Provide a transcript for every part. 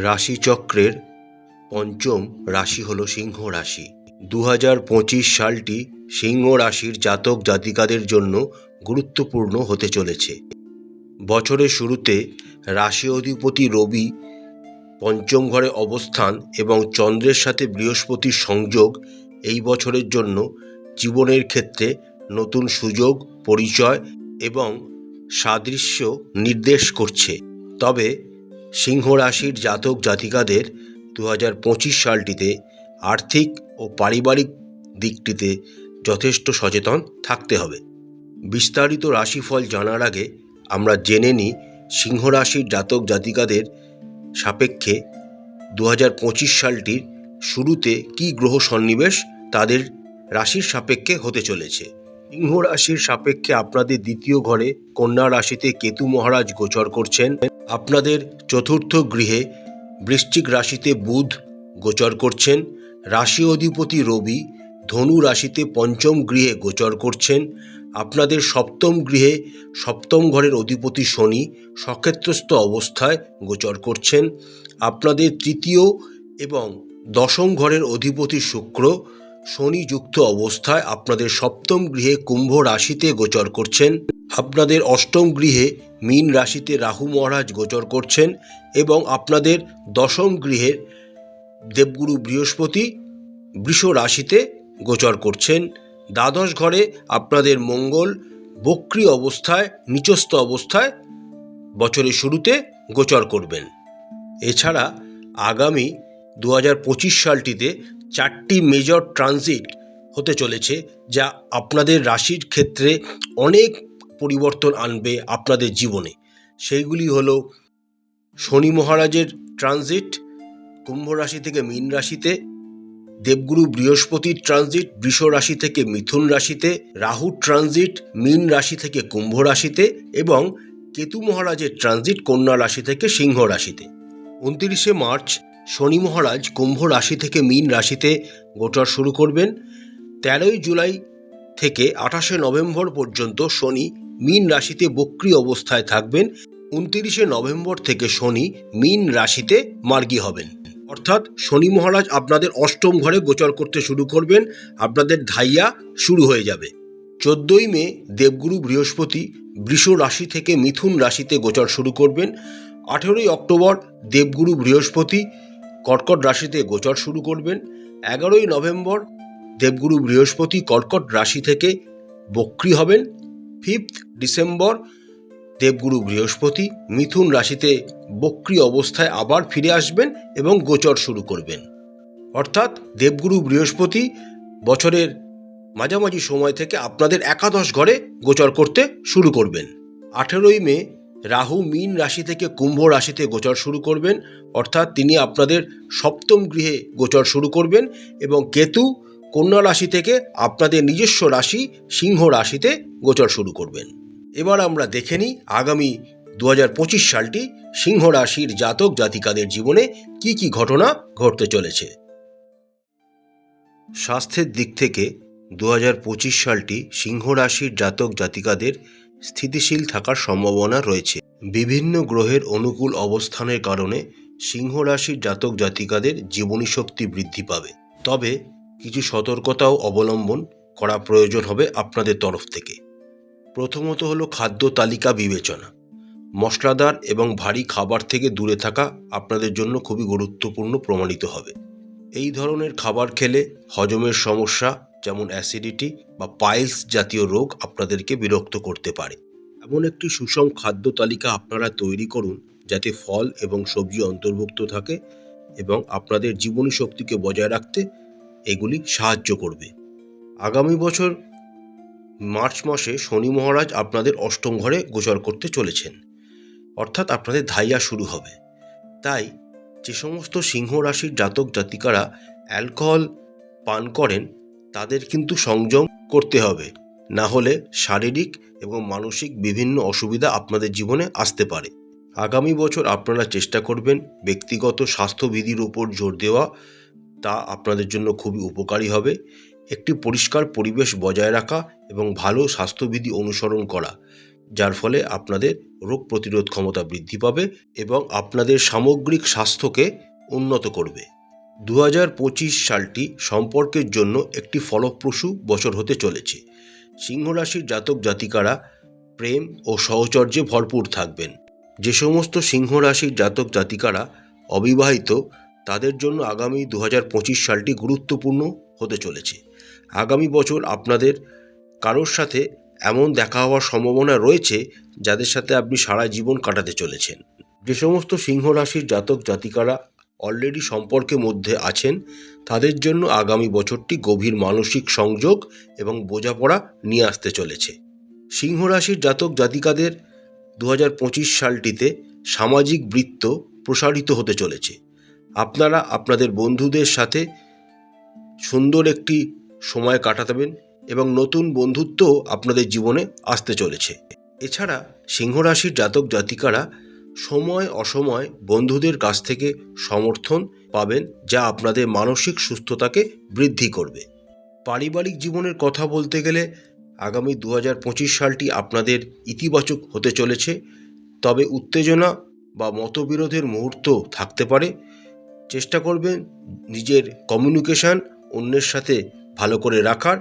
রাশিচক্রের পঞ্চম রাশি হল সিংহ রাশি। 2025 সালটি সিংহ রাশির জাতক জাতিকাদের জন্য গুরুত্বপূর্ণ হতে চলেছে। বছরের শুরুতে রাশি অধিপতি রবি পঞ্চম ঘরে অবস্থান এবং চন্দ্রের সাথে বৃহস্পতির সংযোগ এই বছরের জন্য জীবনের ক্ষেত্রে নতুন সুযোগ, পরিচয় এবং সাদৃশ্য নির্দেশ করছে। তবে সিংহ রাশির জাতক জাতিকাদের 2025 সালটিতে আর্থিক ও পারিবারিক দিকটিতে যথেষ্ট সচেতন থাকতে হবে। বিস্তারিত রাশিফল জানার আগে আমরা জেনে নিই সিংহ রাশির জাতক জাতিকাদের সাপেক্ষে 2025 সালটির শুরুতে কী গ্রহ সন্নিবেশ তাদের রাশির সাপেক্ষে হতে চলেছে। সিংহ রাশির সাপেক্ষে আপনাদের দ্বিতীয় ঘরে কন্যা রাশিতে কেতু মহারাজ গোচর করছেন। আপনাদের চতুর্থ গৃহে বৃশ্চিক রাশিতে বুধ গোচর করছেন। রাশি অধিপতি রবি ধনু রাশিতে পঞ্চম গৃহে গোচর করছেন। আপনাদের সপ্তম গৃহে সপ্তম ঘরের অধিপতি শনি সক্ষেত্রস্থ অবস্থায় গোচর করছেন। আপনাদের তৃতীয় এবং দশম ঘরের অধিপতি শুক্র শনিযুক্ত অবস্থায় আপনাদের সপ্তম গৃহে কুম্ভ রাশিতে গোচর করছেন। আপনাদের অষ্টম গৃহে মীন রাশিতে রাহু মহারাজ গোচর করছেন এবং আপনাদের দশম গৃহের দেবগুরু বৃহস্পতি বৃষ রাশিতে গোচর করছেন। দ্বাদশ ঘরে আপনাদের মঙ্গল বক্রী অবস্থায় নিচস্থ অবস্থায় বছরের শুরুতে গোচর করবেন। এছাড়া আগামী 2025 সালটিতে 4টি মেজর ট্রানজিট হতে চলেছে, যা আপনাদের রাশির ক্ষেত্রে অনেক পরিবর্তন আনবে আপনাদের জীবনে। সেইগুলি হলো শনি মহারাজের ট্রানজিট কুম্ভ রাশি থেকে মীন রাশিতে, দেবগুরু বৃহস্পতির ট্রানজিট বৃষ রাশি থেকে মিথুন রাশিতে, রাহু ট্রানজিট মীন রাশি থেকে কুম্ভ রাশিতে এবং কেতু মহারাজের ট্রানজিট কন্যা রাশি থেকে সিংহ রাশিতে। 29শে মার্চ শনি মহারাজ কুম্ভ রাশি থেকে মীন রাশিতে গোচর শুরু করবেন। 13ই জুলাই থেকে 28শে নভেম্বর পর্যন্ত শনি মীন রাশিতে বক্রী অবস্থায় থাকবেন। 29শে নভেম্বর থেকে শনি মীন রাশিতে মার্গী হবেন, অর্থাৎ শনি মহারাজ আপনাদের অষ্টম ঘরে গোচর করতে শুরু করবেন। আপনাদের ধাইয়া শুরু হয়ে যাবে। 14ই মে দেবগুরু বৃহস্পতি বৃষ রাশি থেকে মিথুন রাশিতে গোচর শুরু করবেন। 18ই অক্টোবর দেবগুরু বৃহস্পতি কর্কট রাশিতে গোচর শুরু করবেন। 11ই নভেম্বর দেবগুরু বৃহস্পতি কর্কট রাশি থেকে বক্রী হবেন। 5 ডিসেম্বর দেবগুরু বৃহস্পতি মিথুন রাশিতে বক্রী অবস্থায় আবার ফিরে আসবেন এবং গোচর শুরু করবেন। অর্থাৎ দেবগুরু বৃহস্পতি বছরের মাঝামাঝি সময় থেকে আপনাদের একাদশ ঘরে গোচর করতে শুরু করবেন। 18ই মে রাহু মীন রাশি থেকে কুম্ভ রাশিতে গোচর শুরু করবেন, অর্থাৎ তিনি আপনাদের সপ্তম গৃহে গোচর শুরু করবেন এবং কেতু কন্যা রাশি থেকে আপনাদের নিজস্ব রাশি সিংহ রাশিতে গোচর শুরু করবেন। এবার আমরা দেখে নিই আগামী 2025 সালটি সিংহ রাশির জাতক জাতিকাদের জীবনে কি কি ঘটনা ঘটতে চলেছে। স্বাস্থ্যের দিক থেকে 2025 সালটি সিংহ রাশির জাতক জাতিকাদের স্থিতিশীল থাকার সম্ভাবনা রয়েছে। বিভিন্ন গ্রহের অনুকূল অবস্থানের কারণে সিংহ রাশির জাতক জাতিকাদের জীবনী শক্তি বৃদ্ধি পাবে। তবে কিছু সতর্কতাও অবলম্বন করা প্রয়োজন হবে আপনাদের তরফ থেকে। প্রথমত হলো খাদ্য তালিকা বিবেচনা। মশলাদার এবং ভারী খাবার থেকে দূরে থাকা আপনাদের জন্য খুবই গুরুত্বপূর্ণ প্রমাণিত হবে। এই ধরনের খাবার খেলে হজমের সমস্যা যেমন অ্যাসিডিটি বা পাইলস জাতীয় রোগ আপনাদেরকে বিরক্ত করতে পারে। এমন একটি সুষম খাদ্য তালিকা আপনারা তৈরি করুন যাতে ফল এবং সবজি অন্তর্ভুক্ত থাকে এবং আপনাদের জীবনী শক্তিকে বজায় রাখতে এগুলি সাহায্য করবে। আগামী বছর মার্চ মাসে শনি মহারাজ আপনাদের অষ্টম ঘরে গোচর করতে চলেছেন, অর্থাৎ আপনাদের ধাইয়া শুরু হবে। তাই যে সমস্ত সিংহ রাশির জাতক জাতিকারা অ্যালকোহল পান করেন তাদের কিন্তু সংযম করতে হবে, না হলে শারীরিক এবং মানসিক বিভিন্ন অসুবিধা আপনাদের জীবনে আসতে পারে। আগামী বছর আপনারা চেষ্টা করবেন ব্যক্তিগত স্বাস্থ্যবিধির উপর জোর দেওয়া, তা আপনাদের জন্য খুবই উপকারী হবে। একটি পরিষ্কার পরিবেশ বজায় রাখা এবং ভালো স্বাস্থ্যবিধি অনুসরণ করা যার ফলে আপনাদের রোগ প্রতিরোধ ক্ষমতা বৃদ্ধি পাবে এবং আপনাদের সামগ্রিক স্বাস্থ্যকে উন্নত করবে। 2025 সালটি সম্পর্কের জন্য একটি ফলপ্রসূ বছর হতে চলেছে। সিংহ রাশির জাতক জাতিকারা প্রেম ও সহচর্যে ভরপুর থাকবেন। যে সমস্ত সিংহ রাশির জাতক জাতিকারা অবিবাহিত তাদের জন্য আগামী 2025 সালটি গুরুত্বপূর্ণ হতে চলেছে। আগামী বছর আপনাদের কারোর সাথে এমন দেখা হওয়ার সম্ভাবনা রয়েছে যাদের সাথে আপনি সারা জীবন কাটাতে চলেছেন। যে সমস্ত সিংহ রাশির জাতক জাতিকারা অলরেডি সম্পর্কের মধ্যে আছেন তাদের জন্য আগামী বছরটি গভীর মানসিক সংযোগ এবং বোঝাপড়া নিয়ে আসতে চলেছে। সিংহ রাশির জাতক জাতিকাদের 2025 সালটিতে সামাজিক বৃত্ত প্রসারিত হতে চলেছে। আপনারা আপনাদের বন্ধুদের সাথে সুন্দর একটি সময় কাটাবেন এবং নতুন বন্ধুত্বও আপনাদের জীবনে আসতে চলেছে। এছাড়া সিংহ রাশির জাতক জাতিকারা সময় অসময় বন্ধুদের কাছ থেকে সমর্থন পাবেন, যা আপনাদের মানসিক সুস্থতাকে বৃদ্ধি করবে। পারিবারিক জীবনের কথা বলতে গেলে আগামী 2025 সালটি আপনাদের ইতিবাচক হতে চলেছে, তবে উত্তেজনা বা মতবিরোধের মুহূর্ত থাকতে পারে। চেষ্টা করবেন নিজের কমিউনিকেশন অন্যের সাথে ভালো করে রাখার,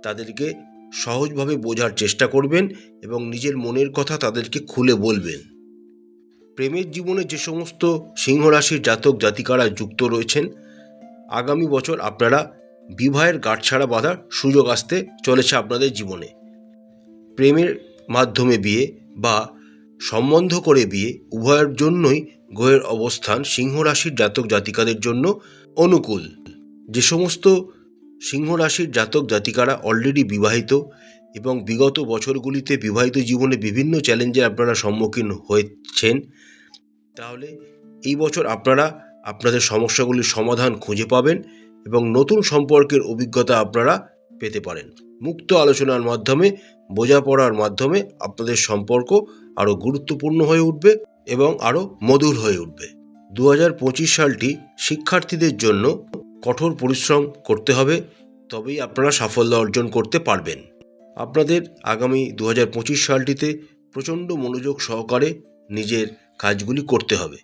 তাদেরকে সহজভাবে বোঝার চেষ্টা করবেন এবং নিজের মনের কথা তাদেরকে খুলে বলবেন। প্রেমের জীবনে যে সমস্ত সিংহ রাশির জাতক জাতিকারা যুক্ত রয়েছেন আগামী বছর আপনারা বিবাহের গাঁটছড়া বাঁধার সুযোগ আসতে চলেছে আপনাদের জীবনে। প্রেমের মাধ্যমে বিয়ে বা সম্বন্ধ করে বিয়ে উভয়ের জন্যই গ্রহের অবস্থান সিংহ রাশির জাতক জাতিকাদের জন্য অনুকূল। যে সমস্ত সিংহ রাশির জাতক জাতিকারা অলরেডি বিবাহিত এবং বিগত বছরগুলিতে বিবাহিত জীবনে বিভিন্ন চ্যালেঞ্জের আপনারা সম্মুখীন হয়েছেন, তাহলে এই বছর আপনারা আপনাদের সমস্যাগুলির সমাধান খুঁজে পাবেন এবং নতুন সম্পর্কের অভিজ্ঞতা আপনারা পেতে পারেন। মুক্ত আলোচনার মাধ্যমে বোঝাপড়ার মাধ্যমে আপনাদের সম্পর্ক আরও গুরুত্বপূর্ণ হয়ে উঠবে এবং আরও মধুর হয়ে উঠবে। 2025 সালটি শিক্ষার্থীদের জন্য কঠোর পরিশ্রম করতে হবে, তবেই আপনারা সাফল্য অর্জন করতে পারবেন। আপনাদের আগামী 2025 সালটিতে প্রচণ্ড মনোযোগ সহকারে নিজের কাজগুলি করতে হবে।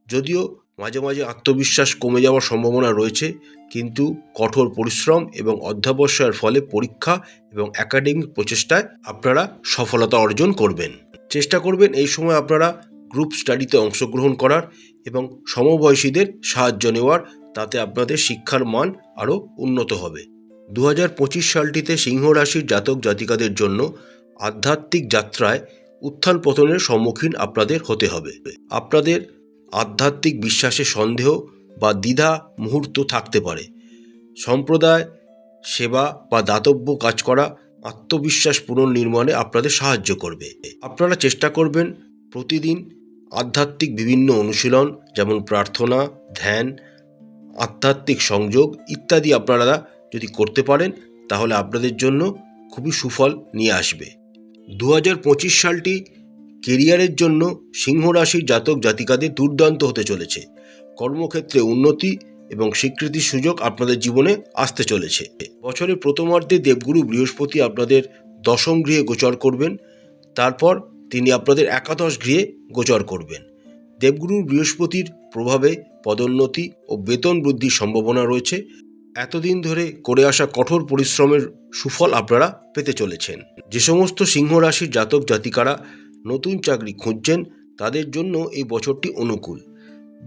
যদিও মাঝে মাঝে আত্মবিশ্বাস কমে যাওয়ার সম্ভাবনা রয়েছে, কিন্তু কঠোর পরিশ্রম এবং অধ্যবসায়ের ফলে পরীক্ষা এবং একাডেমিক প্রচেষ্টায় আপনারা সফলতা অর্জন করবেন। চেষ্টা করবেন এই সময় আপনারা গ্রুপ স্টাডিতে অংশগ্রহণ করার এবং সমবয়সীদের সাহায্য নেওয়ার, তাতে আপনাদের শিক্ষার মান আরও উন্নত হবে। 2025 সালটিতে সিংহ রাশির জাতক জাতিকাদের জন্য আধ্যাত্মিক যাত্রায় উত্থান পতনের সম্মুখীন আপনাদের হতে হবে। আপনাদের আধ্যাত্মিক বিশ্বাসে সন্দেহ বা দ্বিধা মুহূর্ত থাকতে পারে। সম্প্রদায় সেবা বা দাতব্য কাজ করা আত্মবিশ্বাস পুনর্নির্মাণে আপনাদের সাহায্য করবে। আপনারা চেষ্টা করবেন প্রতিদিন আধ্যাত্মিক বিভিন্ন অনুশীলন যেমন প্রার্থনা, ধ্যান, আধ্যাত্মিক সংযোগ ইত্যাদি আপনারা যদি করতে পারেন তাহলে আপনাদের জন্য খুবই সুফল নিয়ে আসবে। 2025 সালটি কেরিয়ারের জন্য সিংহ রাশির জাতক জাতিকাদের দুর্দান্ত হতে চলেছে। কর্মক্ষেত্রে উন্নতি এবং স্বীকৃতির সুযোগ আপনাদের জীবনে আসতে চলেছে। বছরের প্রথমার্ধে দেবগুরু বৃহস্পতি আপনাদের দশম গৃহে গোচর করবেন, তারপর তিনি আপনাদের একাদশ গৃহে গোচর করবেন। দেবগুরু বৃহস্পতির প্রভাবে পদোন্নতি ও বেতন বৃদ্ধির সম্ভাবনা রয়েছে। এতদিন ধরে করে আসা কঠোর পরিশ্রমের সুফল আপনারা পেতে চলেছেন। যে সমস্ত সিংহ রাশির জাতক জাতিকারা নতুন চাকরি খুঁজছেন তাদের জন্য এই বছরটি অনুকূল।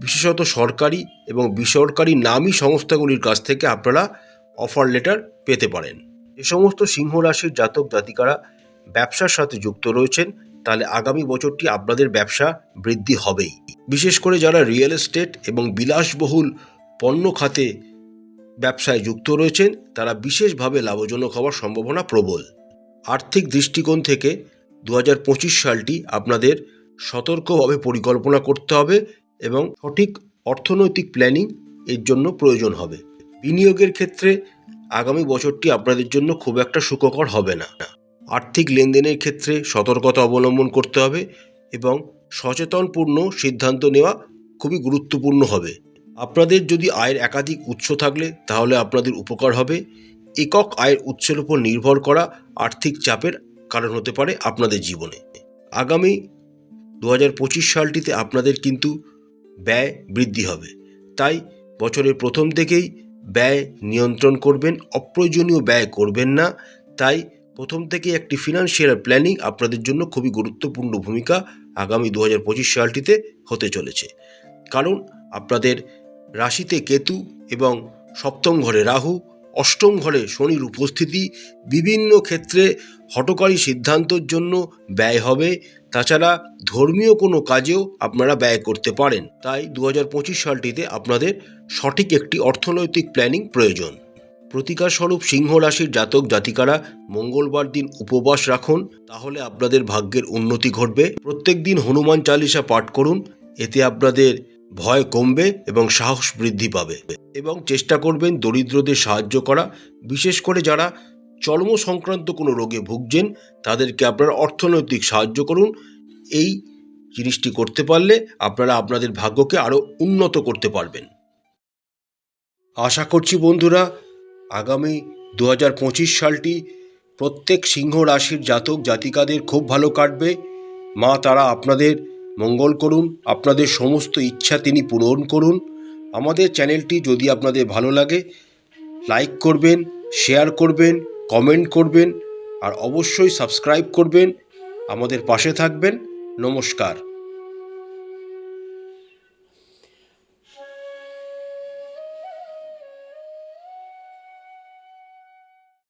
বিশেষত সরকারি এবং বেসরকারি নামী সংস্থাগুলির কাছ থেকে আপনারা অফার লেটার পেতে পারেন। যে সমস্ত সিংহ রাশির জাতক জাতিকারা ব্যবসার সাথে যুক্ত রয়েছেন তাহলে আগামী বছরটি আপনাদের ব্যবসা বৃদ্ধি হবেই। বিশেষ করে যারা রিয়েল এস্টেট এবং বিলাসবহুল পণ্য খাতে ব্যবসায় যুক্ত রয়েছেন তারা বিশেষভাবে লাভজনক হওয়ার সম্ভাবনা প্রবল। আর্থিক দৃষ্টিকোণ থেকে 2025 সালটি আপনাদের সতর্কভাবে পরিকল্পনা করতে হবে এবং সঠিক অর্থনৈতিক প্ল্যানিং এর জন্য প্রয়োজন হবে। বিনিয়োগের ক্ষেত্রে আগামী বছরটি আপনাদের জন্য খুব একটা সুখকর হবে না। আর্থিক লেনদেনের ক্ষেত্রে সতর্কতা অবলম্বন করতে হবে এবং সচেতনপূর্ণ সিদ্ধান্ত নেওয়া খুবই গুরুত্বপূর্ণ হবে। আপনাদের যদি আয়ের একাধিক উৎস থাকলে তাহলে আপনাদের উপকার হবে। একক আয়ের উৎসের উপর নির্ভর করা আর্থিক চাপের কারণ হতে পারে আপনাদের জীবনে। আগামী 2025 সালটিতে আপনাদের কিন্তু ব্যয় বৃদ্ধি হবে, তাই বছরের প্রথম থেকেই ব্যয় নিয়ন্ত্রণ করবেন, অপ্রয়োজনীয় ব্যয় করবেন না। তাই প্রথম থেকেই একটি ফিনান্সিয়াল প্ল্যানিং আপনাদের জন্য খুবই গুরুত্বপূর্ণ ভূমিকা আগামী 2025 সালটিতে হতে চলেছে। কারণ আপনাদের রাশিতে কেতু এবং সপ্তম ঘরে রাহু, অষ্টম ঘরে শনির উপস্থিতি বিভিন্ন ক্ষেত্রে হঠকারী সিদ্ধান্তের জন্য ব্যয় হবে। তাছাড়া ধর্মীয় কোনো কাজেও আপনারা ব্যয় করতে পারেন। তাই 2025 সালটিতে আপনাদের সঠিক একটি অর্থনৈতিক প্ল্যানিং প্রয়োজন। প্রতিকার স্বরূপ সিংহ রাশির জাতক জাতিকারা মঙ্গলবার দিন উপবাস রাখুন, তাহলে আপনাদের ভাগ্যের উন্নতি ঘটবে। প্রত্যেক দিন হনুমান চালিসা পাঠ করুন, এতে আপনাদের ভয় কমবে এবং সাহস বৃদ্ধি পাবে। এবং চেষ্টা করবেন দরিদ্রদের সাহায্য করা, বিশেষ করে যারা চর্ম সংক্রান্ত কোনো রোগে ভুগছেন তাদেরকে আপনারা অর্থনৈতিক সাহায্য করুন। এই জিনিসটি করতে পারলে আপনারা আপনাদের ভাগ্যকে আরও উন্নত করতে পারবেন। আশা করছি বন্ধুরা আগামী 2025 সালটি প্রত্যেক সিংহ রাশির জাতক জাতিকাদের খুব ভালো কাটবে। মা তারা আপনাদের মঙ্গল করুন, আপনাদের সমস্ত ইচ্ছা তিনি পূরণ করুন। আমাদের চ্যানেলটি যদি আপনাদের ভালো লাগে লাইক করবেন, শেয়ার করবেন, কমেন্ট করবেন আর অবশ্যই সাবস্ক্রাইব করবেন। আমাদের পাশে থাকবেন। নমস্কার।